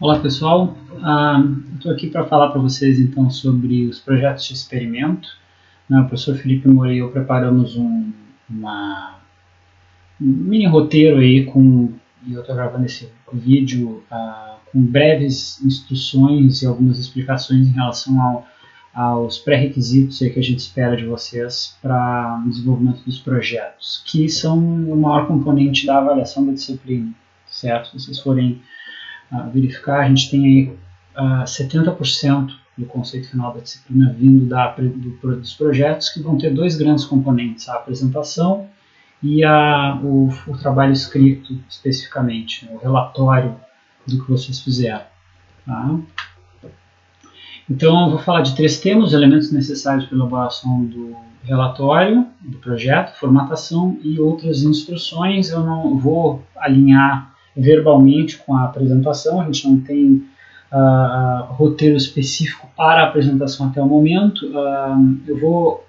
Olá pessoal, estou aqui para falar para vocês então sobre os projetos de experimento. O professor Felipe Moura e eu preparamos um mini roteiro aí e eu estou gravando esse vídeo com breves instruções e algumas explicações em relação aos pré-requisitos que a gente espera de vocês para o desenvolvimento dos projetos, que são o maior componente da avaliação da disciplina, certo? Se vocês forem verificar, a gente tem aí 70% do conceito final da disciplina vindo dos projetos, que vão ter dois grandes componentes, a apresentação e o trabalho escrito especificamente, o relatório do que vocês fizeram. Tá? Então, eu vou falar de 3 temas: os elementos necessários para a elaboração do relatório, do projeto, formatação e outras instruções. Eu não vou alinhar verbalmente com a apresentação, a gente não tem roteiro específico para a apresentação até o momento. Eu vou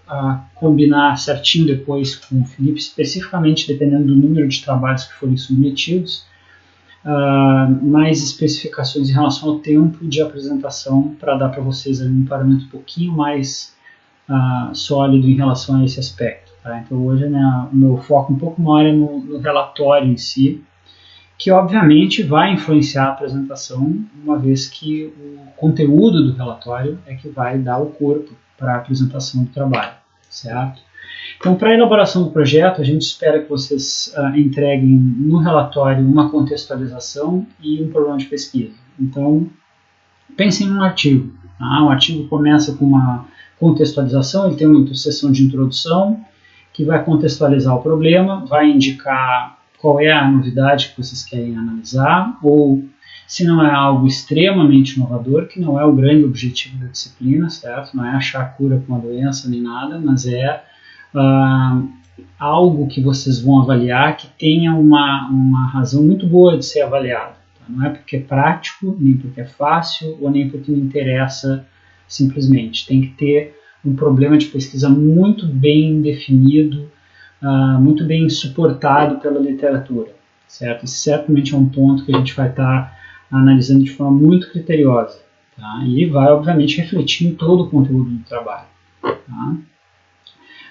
combinar certinho depois com o Felipe, especificamente dependendo do número de trabalhos que forem submetidos, mais especificações em relação ao tempo de apresentação, para dar para vocês um parâmetro um pouquinho mais sólido em relação a esse aspecto. Tá? Então hoje o meu foco um pouco maior é no relatório em si, que obviamente vai influenciar a apresentação, uma vez que o conteúdo do relatório é que vai dar o corpo para a apresentação do trabalho, certo? Então, para a elaboração do projeto, a gente espera que vocês entreguem no relatório uma contextualização e um problema de pesquisa. Então, pensem num artigo. Tá? Um artigo começa com uma contextualização, ele tem uma seção de introdução, que vai contextualizar o problema, vai indicar qual é a novidade que vocês querem analisar, ou se não é algo extremamente inovador, que não é o grande objetivo da disciplina, certo? Não é achar a cura para uma doença nem nada, mas é algo que vocês vão avaliar que tenha uma razão muito boa de ser avaliado. Tá? Não é porque é prático, nem porque é fácil, ou nem porque me interessa simplesmente. Tem que ter um problema de pesquisa muito bem definido, muito bem suportado pela literatura, certo? Esse certamente é um ponto que a gente vai estar analisando de forma muito criteriosa, tá? E vai, obviamente, refletir em todo o conteúdo do trabalho. Tá?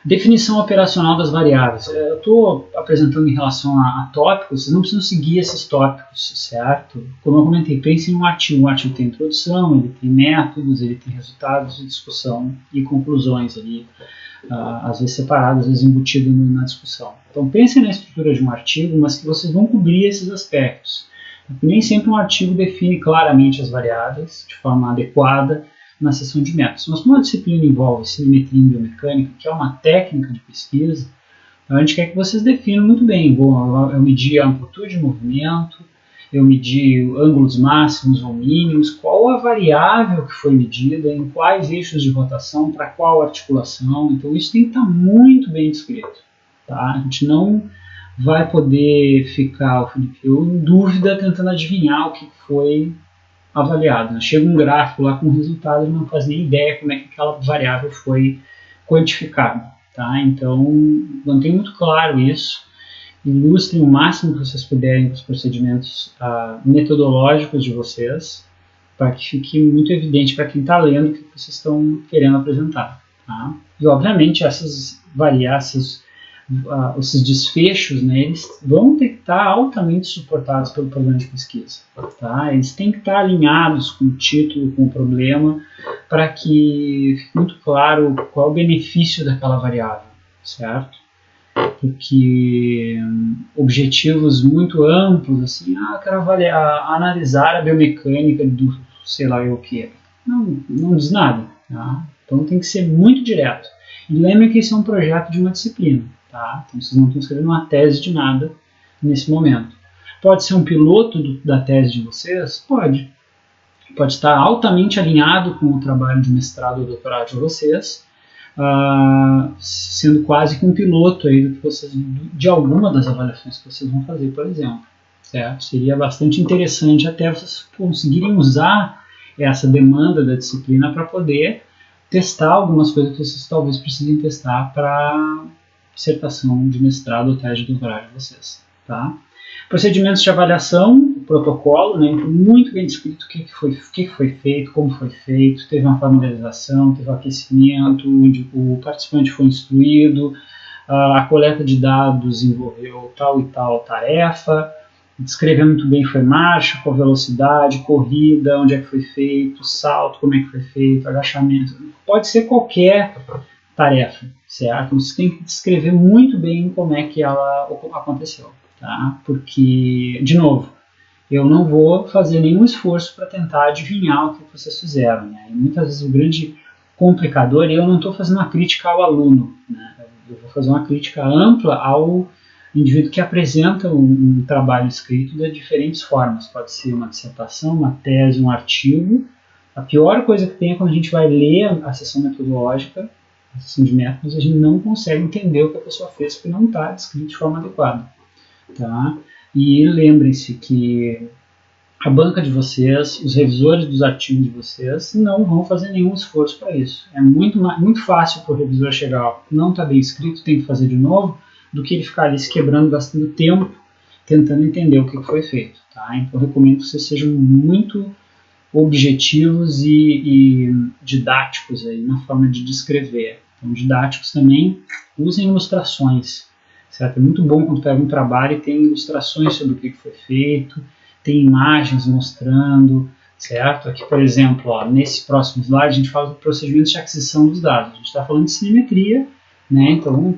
Definição operacional das variáveis. Eu estou apresentando em relação a tópicos, vocês não precisam seguir esses tópicos, certo? Como eu comentei, pense em um artigo. Um artigo tem introdução, ele tem métodos, ele tem resultados de discussão e conclusões ali, às vezes separado, às vezes embutido na discussão. Então pensem na estrutura de um artigo, mas que vocês vão cobrir esses aspectos. Nem sempre um artigo define claramente as variáveis de forma adequada na seção de métodos. Mas como a disciplina envolve cinemetria e biomecânica, que é uma técnica de pesquisa, a gente quer que vocês definam muito bem. Bom, eu medi a amplitude de movimento, eu medi ângulos máximos ou mínimos, qual a variável que foi medida, em quais eixos de rotação, para qual articulação. Então isso tem que estar muito bem descrito. Tá? A gente não vai poder ficar, Felipe, em dúvida tentando adivinhar o que foi avaliado. Chega um gráfico lá com o resultado, ele não faz nem ideia como é que aquela variável foi quantificada. Tá? Então mantenha muito claro isso. Ilustrem o máximo que vocês puderem os procedimentos metodológicos de vocês, para que fique muito evidente para quem está lendo o que vocês estão querendo apresentar. Tá? E, obviamente, esses desfechos, né, eles vão ter que estar altamente suportados pelo programa de pesquisa. Tá? Eles têm que estar alinhados com o título, com o problema, para que fique muito claro qual é o benefício daquela variável, certo? Porque objetivos muito amplos, assim, eu quero analisar a biomecânica do sei lá o que, não diz nada. Tá? Então tem que ser muito direto. E lembre que esse é um projeto de uma disciplina. Tá? Então vocês não estão escrevendo uma tese de nada nesse momento. Pode ser um piloto da tese de vocês? Pode. Pode estar altamente alinhado com o trabalho de mestrado ou doutorado de vocês, sendo quase que um piloto aí de alguma das avaliações que vocês vão fazer, por exemplo. Certo? Seria bastante interessante até vocês conseguirem usar essa demanda da disciplina para poder testar algumas coisas que vocês talvez precisem testar para dissertação de mestrado ou tese de doutorado de vocês. Tá? Procedimentos de avaliação, protocolo, né, muito bem descrito o que foi feito, como foi feito, teve uma familiarização, teve um aquecimento, onde o participante foi instruído, a coleta de dados envolveu tal e tal tarefa, descrever muito bem foi marcha, qual velocidade, corrida, onde é que foi feito, salto, como é que foi feito, agachamento, pode ser qualquer tarefa, certo? Você tem que descrever muito bem como é que ela aconteceu, tá? Porque, de novo, eu não vou fazer nenhum esforço para tentar adivinhar o que vocês fizeram, né? E muitas vezes o grande complicador, e eu não estou fazendo uma crítica ao aluno, né? Eu vou fazer uma crítica ampla ao indivíduo que apresenta um trabalho escrito de diferentes formas. Pode ser uma dissertação, uma tese, um artigo. A pior coisa que tem é quando a gente vai ler a sessão metodológica, a sessão de métodos, a gente não consegue entender o que a pessoa fez porque não está descrito de forma adequada. Tá? E lembrem-se que a banca de vocês, os revisores dos artigos de vocês, não vão fazer nenhum esforço para isso. É muito fácil para o revisor chegar, ó, não está bem escrito, tem que fazer de novo, do que ele ficar ali se quebrando, gastando tempo, tentando entender o que foi feito. Tá? Então eu recomendo que vocês sejam muito objetivos e didáticos aí na forma de descrever. Então, didáticos também, usem ilustrações. Certo? É muito bom quando pega um trabalho e tem ilustrações sobre o que foi feito, tem imagens mostrando, certo? Aqui, por exemplo, ó, nesse próximo slide a gente fala do procedimento de aquisição dos dados. A gente está falando de cinemetria, né? Então,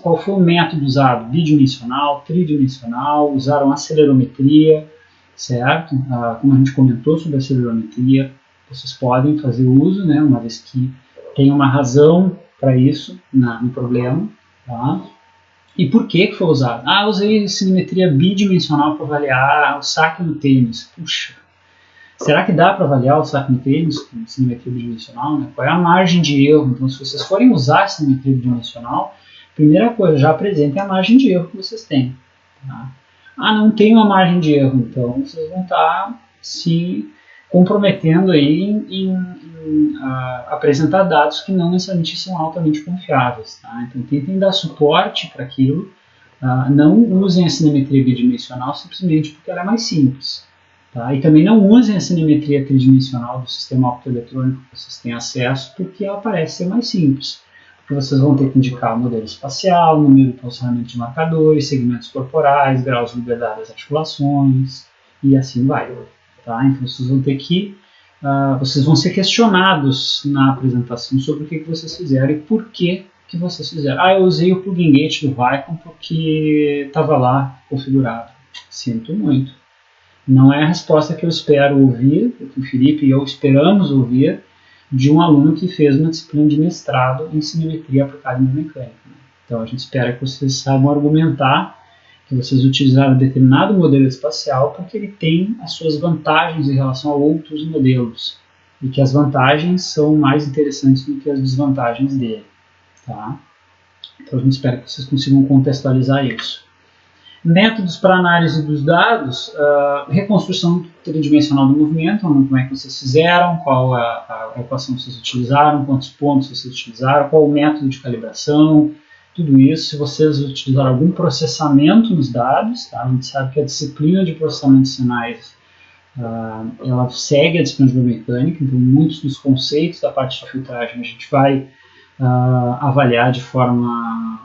qual foi o método usado? Bidimensional, tridimensional, usaram acelerometria, certo? Como a gente comentou sobre acelerometria, vocês podem fazer uso, né? Uma vez que tem uma razão para isso no problema, tá? E por que foi usado? Eu usei cinemetria bidimensional para avaliar o saque no tênis. Puxa, será que dá para avaliar o saque no tênis com cinemetria bidimensional? Né? Qual é a margem de erro? Então, se vocês forem usar cinemetria bidimensional, primeira coisa, já apresentem a margem de erro que vocês têm. Tá? Não tem uma margem de erro, então vocês vão estar se comprometendo aí em apresentar dados que não necessariamente são altamente confiáveis. Tá? Então tentem dar suporte para aquilo, não usem a cinemetria bidimensional simplesmente porque ela é mais simples. Tá? E também não usem a cinemetria tridimensional do sistema optoeletrônico que vocês têm acesso porque ela parece ser mais simples. Porque vocês vão ter que indicar o modelo espacial, número de posicionamento de marcadores, segmentos corporais, graus de liberdade das articulações e assim vai. Tá? Então vocês vão ter que vocês vão ser questionados na apresentação sobre o que vocês fizeram e por que vocês fizeram. Eu usei o plugin gate do Vicon porque estava lá configurado. Sinto muito. Não é a resposta que eu espero ouvir, que o Felipe e eu esperamos ouvir de um aluno que fez uma disciplina de mestrado em cinemetria aplicada em biomecânica. Então a gente espera que vocês saibam argumentar que vocês utilizaram determinado modelo espacial porque ele tem as suas vantagens em relação a outros modelos e que as vantagens são mais interessantes do que as desvantagens dele. Tá? Então a gente espera que vocês consigam contextualizar isso. Métodos para análise dos dados, reconstrução tridimensional do movimento, como é que vocês fizeram, qual a equação vocês utilizaram, quantos pontos vocês utilizaram, qual o método de calibração, tudo isso. Se vocês utilizaram algum processamento nos dados, tá? A gente sabe que a disciplina de processamento de sinais ela segue a disciplina de biomecânica, então muitos dos conceitos da parte de filtragem a gente vai avaliar de forma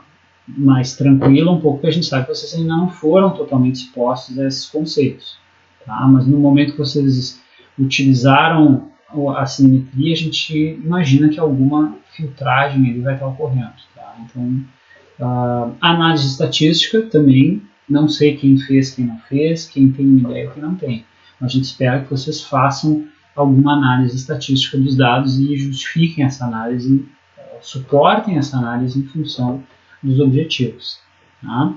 mais tranquila, um pouco, porque a gente sabe que vocês ainda não foram totalmente expostos a esses conceitos. Tá? Mas no momento que vocês utilizaram a cinemetria, a gente imagina que alguma filtragem ali vai estar ocorrendo. Tá? Então, análise estatística também, não sei quem fez, quem não fez, quem tem uma ideia ou quem não tem. Mas a gente espera que vocês façam alguma análise estatística dos dados e justifiquem essa análise, suportem essa análise em função dos objetivos. Tá?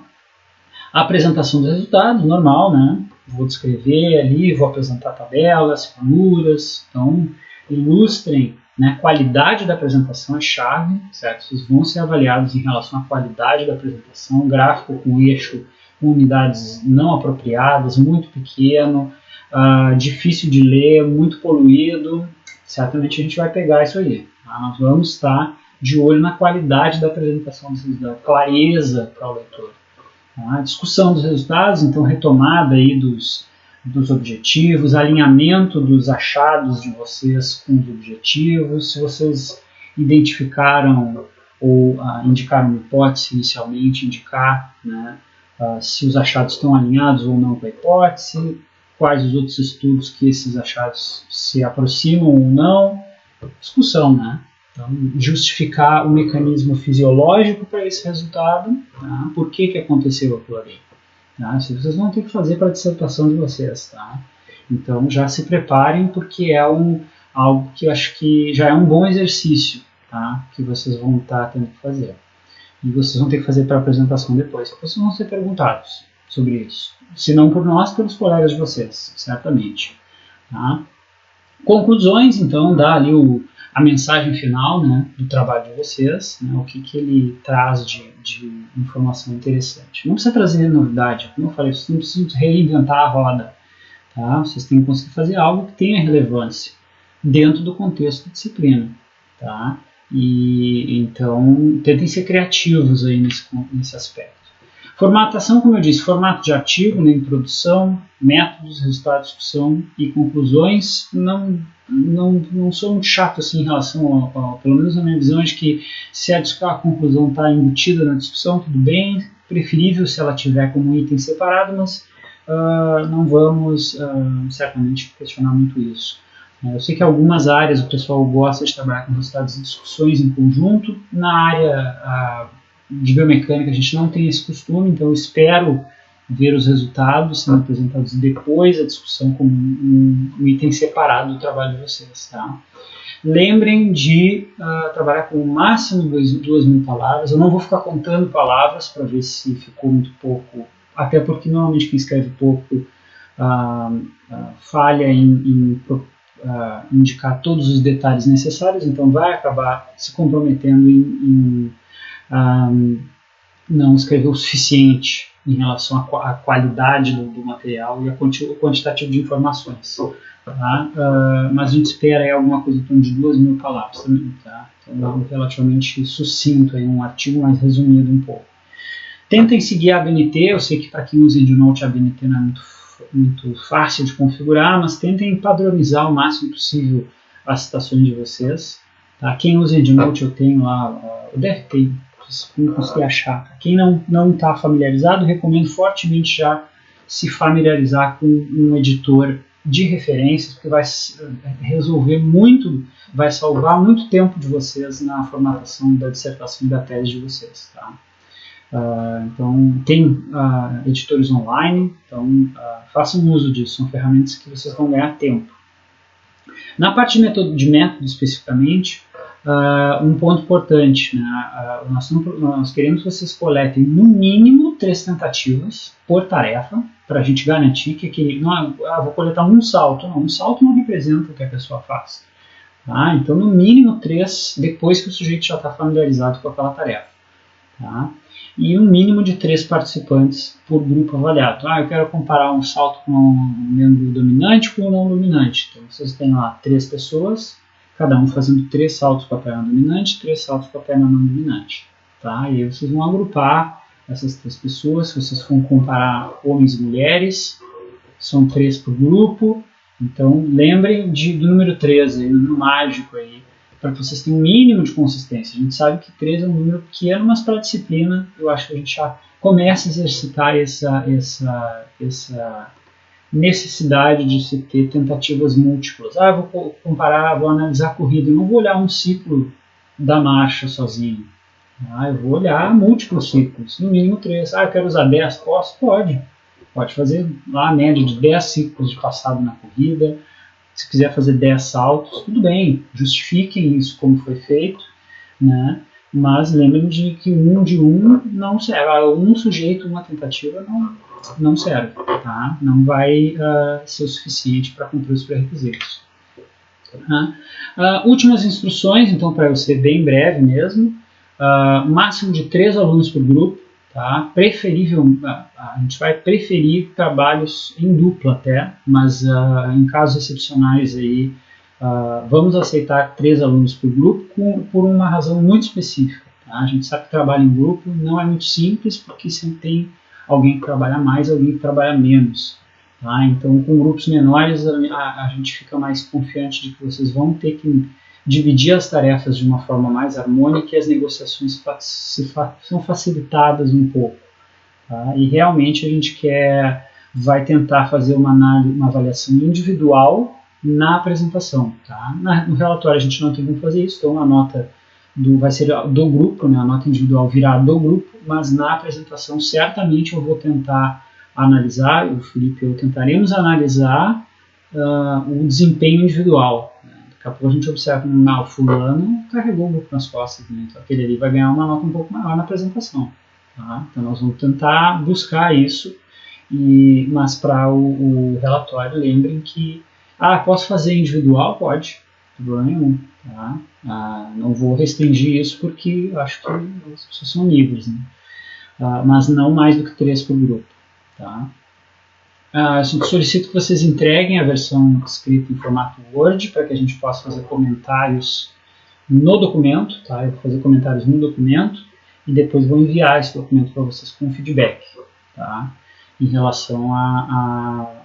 A apresentação dos resultados, normal, né? Vou descrever ali, vou apresentar tabelas, formulas, então ilustrem, né? A qualidade da apresentação é chave, certo? Vocês vão ser avaliados em relação à qualidade da apresentação, gráfico com eixo, com unidades não apropriadas, muito pequeno, difícil de ler, muito poluído, certamente a gente vai pegar isso aí. Tá? Nós vamos estar de olho na qualidade da apresentação dos resultados, clareza para o leitor. Tá? Discussão dos resultados, então retomada aí dos objetivos, alinhamento dos achados de vocês com os objetivos, se vocês identificaram ou indicaram uma hipótese inicialmente, indicar, né, se os achados estão alinhados ou não com a hipótese, quais os outros estudos que esses achados se aproximam ou não, discussão, né? Então, justificar o mecanismo fisiológico para esse resultado, tá? Por que aconteceu aquilo ali. Tá? Isso vocês vão ter que fazer para a dissertação de vocês. Tá? Então já se preparem, porque é algo que eu acho que já é um bom exercício, tá? Que vocês vão estar tendo que fazer. E vocês vão ter que fazer para a apresentação depois. Vocês vão ser perguntados sobre isso. Se não por nós, pelos colegas de vocês, certamente. Tá? Conclusões, então, dá ali a mensagem final, né, do trabalho de vocês, né, o que ele traz de informação interessante. Não precisa trazer novidade, como eu falei, vocês não precisam reinventar a roda. Tá? Vocês têm que conseguir fazer algo que tenha relevância dentro do contexto da disciplina. Tá? E então, tentem ser criativos aí nesse aspecto. Formatação, como eu disse, formato de artigo, né, introdução, métodos, resultado de discussão e conclusões. Não sou muito chato assim em relação pelo menos na minha visão, de que se a conclusão está embutida na discussão, tudo bem, preferível se ela tiver como item separado, mas não vamos certamente questionar muito isso. Eu sei que algumas áreas o pessoal gosta de trabalhar com resultados e discussões em conjunto. Na área de biomecânica a gente não tem esse costume, então eu espero ver os resultados sendo apresentados depois da discussão como um item separado do trabalho de vocês. Tá? Lembrem de trabalhar com o máximo de 2.000 palavras. Eu não vou ficar contando palavras para ver se ficou muito pouco, até porque normalmente quem escreve pouco falha em indicar todos os detalhes necessários, então vai acabar se comprometendo em não escrever o suficiente em relação à qualidade do material e o quantitativo de informações. Tá? Mas a gente espera aí alguma coisa em torno de 2.000 palavras também. Tá? Então, algo relativamente sucinto, aí, um artigo mais resumido um pouco. Tentem seguir a ABNT. Eu sei que para quem usa EndNote a ABNT não é muito fácil de configurar, mas tentem padronizar o máximo possível as citações de vocês. Tá? Quem usa EndNote eu tenho lá, eu deve ter, não consegui achar. Quem não está familiarizado, recomendo fortemente já se familiarizar com um editor de referências, porque vai resolver muito, vai salvar muito tempo de vocês na formatação da dissertação e da tese de vocês. Tá? Então, tem editores online, então façam uso disso, são ferramentas que vocês vão ganhar tempo. Na parte de método especificamente, um ponto importante, né? Nós queremos que vocês coletem no mínimo 3 tentativas por tarefa, para a gente garantir que vou coletar um salto. Não, um salto não representa o que a pessoa faz. Tá? Então, no mínimo 3, depois que o sujeito já está familiarizado com aquela tarefa. Tá? E um mínimo de 3 participantes por grupo avaliado. Eu quero comparar um salto com um membro dominante com um não dominante. Então, vocês têm lá 3 pessoas, cada um fazendo 3 saltos com a perna dominante, 3 saltos com a perna não dominante. Tá? E aí vocês vão agrupar essas 3 pessoas. Se vocês for comparar homens e mulheres, são 3 por grupo. Então, lembrem do número 3, aí, o número mágico aí, para que vocês tenham um mínimo de consistência. A gente sabe que 3 é um número pequeno, mas para a disciplina eu acho que a gente já começa a exercitar essa necessidade de se ter tentativas múltiplas. Vou comparar, vou analisar a corrida, eu não vou olhar um ciclo da marcha sozinho. Eu vou olhar múltiplos ciclos, no mínimo 3. Eu quero usar 10, posso? Pode fazer lá a média de 10 ciclos de passado na corrida. Se quiser fazer 10 saltos, tudo bem, justifiquem isso como foi feito, né? Mas lembrem de que um não serve. Um sujeito, uma tentativa não serve, tá? Não vai ser o suficiente para cumprir os pré-requisitos. Últimas instruções, então, para eu ser bem breve mesmo. Máximo de 3 alunos por grupo. Tá? Preferível, a gente vai preferir trabalhos em dupla até, mas em casos excepcionais aí, vamos aceitar 3 alunos por grupo por uma razão muito específica. Tá? A gente sabe que trabalho em grupo não é muito simples, porque sempre tem alguém que trabalha mais e alguém que trabalha menos. Tá? Então, com grupos menores, a gente fica mais confiante de que vocês vão ter que dividir as tarefas de uma forma mais harmônica e as negociações são facilitadas um pouco. Tá? E realmente a gente vai tentar fazer uma avaliação individual na apresentação. Tá? No relatório a gente não tem como fazer isso, então a nota vai ser do grupo, né? A nota individual virá do grupo, mas na apresentação certamente eu vou tentar analisar, o Felipe e eu tentaremos analisar o desempenho individual. Né? Daqui a pouco a gente observa que o fulano carregou o grupo nas costas, né? Então aquele ali vai ganhar uma nota um pouco maior na apresentação. Tá? Então nós vamos tentar buscar isso, mas para o relatório, lembrem que posso fazer individual? Pode, não tem problema nenhum. Tá? Não vou restringir isso porque acho que as pessoas são livres, né? Mas não mais do que 3 por grupo. Tá? Eu solicito que vocês entreguem a versão escrita em formato Word para que a gente possa fazer comentários no documento. Tá? Eu vou fazer comentários no documento e depois vou enviar esse documento para vocês com feedback. Tá? Em relação a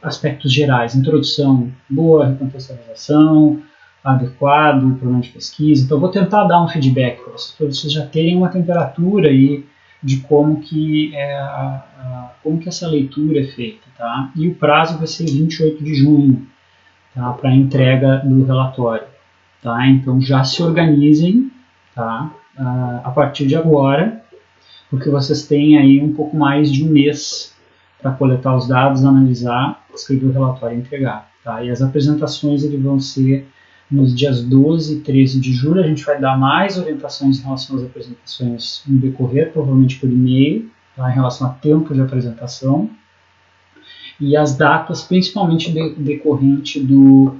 aspectos gerais, introdução boa, recontextualização, adequado, problema de pesquisa. Então, eu vou tentar dar um feedback para vocês já terem uma temperatura aí de como que essa leitura é feita. Tá? E o prazo vai ser 28 de junho, tá? Para a entrega do relatório. Tá? Então, já se organizem, tá? A partir de agora, porque vocês têm aí um pouco mais de um mês para coletar os dados, analisar, escrever o relatório e entregar. Tá? E as apresentações vão ser nos dias 12 e 13 de julho. A gente vai dar mais orientações em relação às apresentações no decorrer, provavelmente por e-mail, tá? Em relação a tempo de apresentação. E as datas, principalmente decorrente do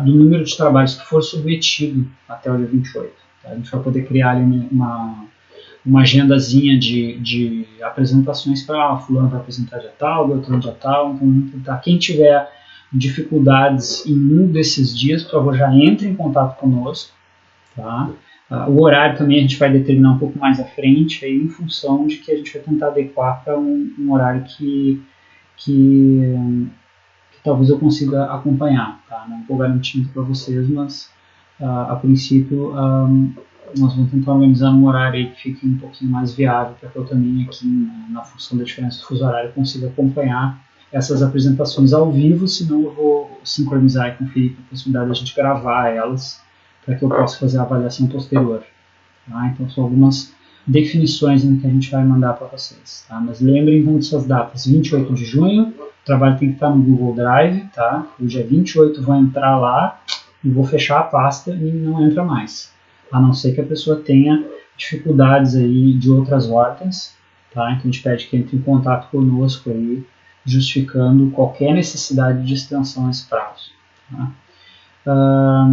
número de trabalhos que for submetido até o dia 28. Tá? A gente vai poder criar ali uma agendazinha de apresentações para fulano vai apresentar dia tal, Beltrano dia tal. Então, quem tiver dificuldades em um desses dias, por favor, já entre em contato conosco. Tá? O horário também a gente vai determinar um pouco mais à frente, aí, em função de que a gente vai tentar adequar para um horário que talvez eu consiga acompanhar. Tá? Não vou garantir para vocês, mas a princípio nós vamos tentar organizar um horário aí que fique um pouquinho mais viável, para que eu também aqui, na função da diferença do fuso horário, consiga acompanhar essas apresentações ao vivo, senão eu vou sincronizar com o Felipe a possibilidade de a gente gravar elas, para que eu possa fazer a avaliação posterior. Tá? Então são algumas definições que a gente vai mandar para vocês. Tá? Mas lembrem dessas datas, 28 de junho, o trabalho tem que estar no Google Drive, tá? O dia 28 vou entrar lá e vou fechar a pasta e não entra mais. A não ser que a pessoa tenha dificuldades aí de outras ordens, tá? Então a gente pede que entre em contato conosco aí, justificando qualquer necessidade de extensão a esse prazo. Tá?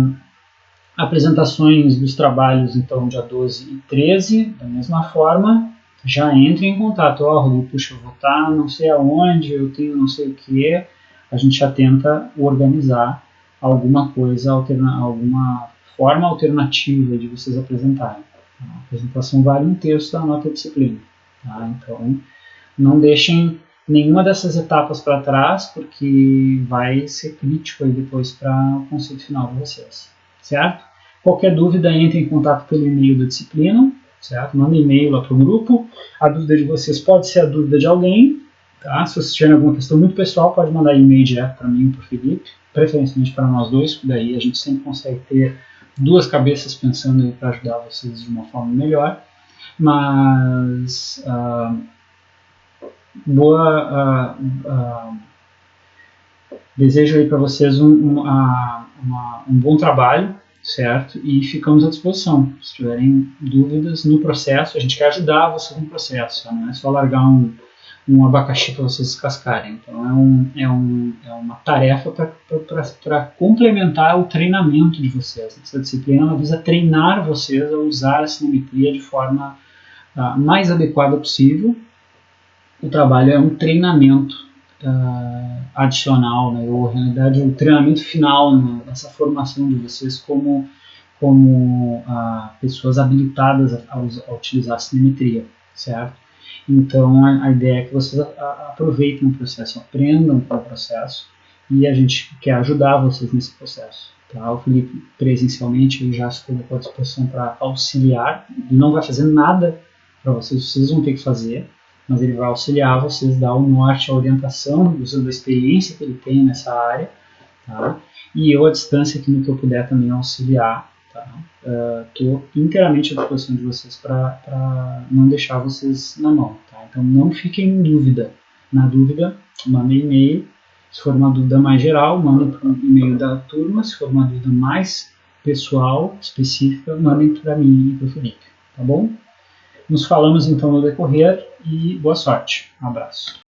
Apresentações dos trabalhos, então, dia 12 e 13, da mesma forma, já entre em contato. Rodrigo, puxa, eu vou estar não sei aonde, eu tenho não sei o que, a gente já tenta organizar alguma coisa, alguma forma alternativa de vocês apresentarem. A apresentação vale 1/3 da nota de disciplina. Tá? Então, não deixem nenhuma dessas etapas para trás, porque vai ser crítico aí depois para o conceito final de vocês. Certo? Qualquer dúvida, entre em contato pelo e-mail da disciplina, certo? Manda e-mail lá para o grupo. A dúvida de vocês pode ser a dúvida de alguém. Tá? Se vocês tiverem alguma questão muito pessoal, pode mandar e-mail direto para mim ou para o Felipe, preferencialmente para nós dois, porque daí a gente sempre consegue ter duas cabeças pensando para ajudar vocês de uma forma melhor. Mas desejo aí para vocês um bom trabalho, certo? E ficamos à disposição. Se tiverem dúvidas no processo, a gente quer ajudar vocês no processo, tá? Não é só largar um abacaxi para vocês descascarem. Então é uma tarefa para complementar o treinamento de vocês. Essa disciplina ela visa treinar vocês a usar a cinemetria de forma mais adequada possível. O trabalho é um treinamento adicional, né? Ou, na realidade, um treinamento final nessa formação de vocês como pessoas habilitadas a utilizar a cinemetria, certo? Então a ideia é que vocês aproveitem o processo, aprendam com o processo, e a gente quer ajudar vocês nesse processo. Tá? O Felipe, presencialmente, ele já se colocou à disposição para auxiliar. Ele não vai fazer nada para vocês, vocês vão ter que fazer, mas ele vai auxiliar vocês, dar o norte, a orientação, usando a experiência que ele tem nessa área. Tá? E eu, à distância, aqui no que eu puder também auxiliar. Estou inteiramente à disposição de vocês para não deixar vocês na mão. Tá? Então não fiquem em dúvida. Na dúvida, mandem e-mail. Se for uma dúvida mais geral, mandem para o e-mail da turma. Se for uma dúvida mais pessoal, específica, mandem para mim e para o Felipe. Tá bom? Nos falamos então no decorrer e boa sorte. Um abraço.